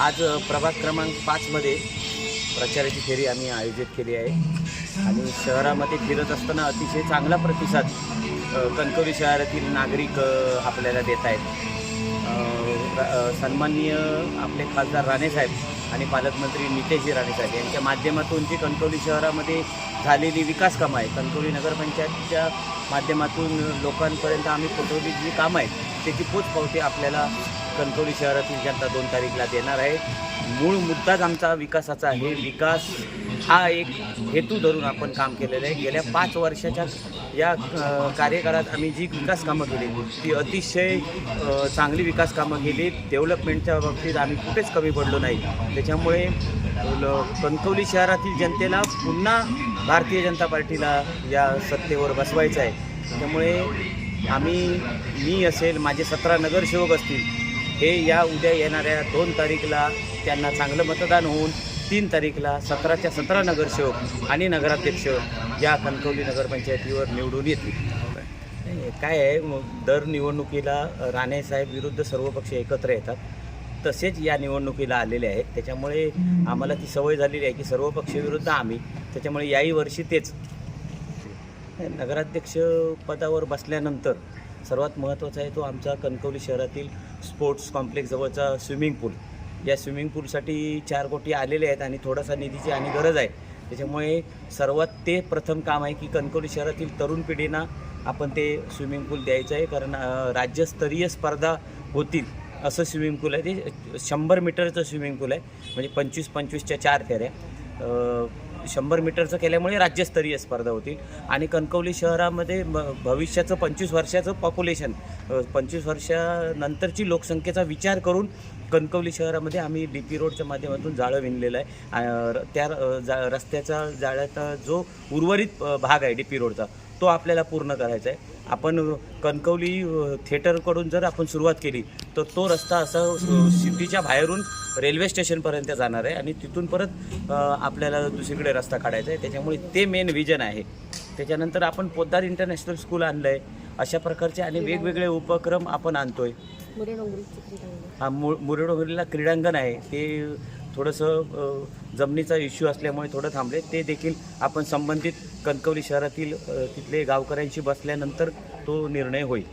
आज प्रभाग क्रमांक 5मध्ये प्रचाराची फेरी आम्ही आयोजित केली आहे आणि शहरामध्ये फिरत असताना अतिशय चांगला प्रतिसाद कणकवली शहरातील नागरिक आपल्याला देत आहेत। सन्माननीय आपले खासदार राणेसाहेब आणि पालकमंत्री नितेशजी राणेसाहेब यांच्या माध्यमातून जी कणकवली शहरामध्ये झालेली विकास कामं आहे, कणकवली नगरपंचायतच्या माध्यमातून लोकांपर्यंत आम्ही पोचवली जी कामं आहेत त्याची पोचपावती आपल्याला कणकवली शहरातील जनता 2 तारीखला देणार आहे। मूळ मुद्दाच आमचा विकासाचा आहे। विकास हा एक हेतू धरून आपण काम केलेलं आहे। गेल्या 5 वर्षाच्या या कार्यकाळात आम्ही जी विकास कामं केली ती अतिशय चांगली विकास कामं केली। डेव्हलपमेंटच्या बाबतीत आम्ही कुठेच कमी पडलो नाही। त्याच्यामुळे कणकवली शहरातील जनतेला पुन्हा भारतीय जनता पार्टीला या सत्तेवर बसवायचं आहे। त्यामुळे मी असेल, माझे 17 नगरसेवक असतील, हे या उद्या येणाऱ्या 2 तारीखला त्यांना चांगलं मतदान होऊन 3 तारीखला 17च्या 17 नगरसेवक आणि नगराध्यक्ष या कणकवली नगरपंचायतीवर निवडून येतील। काय आहे, दर निवडणुकीला राणेसाहेब विरुद्ध सर्व पक्ष एकत्र येतात, तसेच या निवडणुकीला आलेले आहेत। त्याच्यामुळे आम्हाला ती सवय झालेली आहे की सर्व पक्ष विरुद्ध आम्ही, त्याच्यामुळे याही वर्षी तेच। नगराध्यक्ष पदावर बसल्यानंतर सर्वात महत्त्वाचा आहे तो आमचा कणकवली शहरातील स्पोर्ट्स कॉम्प्लेक्स जवळचा स्विमिंग पूल। या स्विमिंग पूलसाठी 4 कोटी आलेले आहेत आणि थोडासा निधीची आणि गरज आहे। त्याच्यामुळे सर्वात ते प्रथम काम आहे की कणकवली शहरातील तरुण पिढींना आपण ते स्विमिंग पूल द्यायचं आहे, कारण राज्यस्तरीय स्पर्धा होतील असं स्विमिंग पूल आहे। ते 100 मीटरचं स्विमिंग पूल आहे, म्हणजे 25-25च्या 4 फेऱ्या 100 मीटरचं केल्यामुळे राज्यस्तरीय स्पर्धा होतील। आणि कणकवली शहरामध्ये भविष्याचं 25 वर्षाचं पॉप्युलेशन, 25 वर्षानंतरची लोकसंख्येचा विचार करून कणकवली शहरामध्ये आम्ही DP रोडच्या माध्यमातून जाळं विणलेलं आहे। त्या रस्त्याचा जाळ्याचा जो उर्वरित भाग आहे DP रोडचा तो आपल्याला पूर्ण करायचा आहे। आपण कणकवली थिएटरकडून जर आपण सुरुवात केली तर तो रस्ता असा सिटीच्या बाहेरून रेल्वे स्टेशनपर्यंत जाणार आहे आणि तिथून परत आपल्याला दुसरीकडे रस्ता काढायचा आहे। त्याच्यामुळे ते मेन विजन आहे। त्याच्यानंतर आपण पोद्दार इंटरनॅशनल स्कूल आणलं आहे। अशा प्रकारचे आणि वेगवेगळे उपक्रम आपण आणतोय। मुरेडोंगरीला क्रीडांगण आहे, ते थोडंसं जमिनीचा इश्यू असल्यामुळे थोडं थांबले, ते देखील आपण संबंधित कणकवली शहरातील तिथले गावकऱ्यांशी बसल्यानंतर तो निर्णय होईल।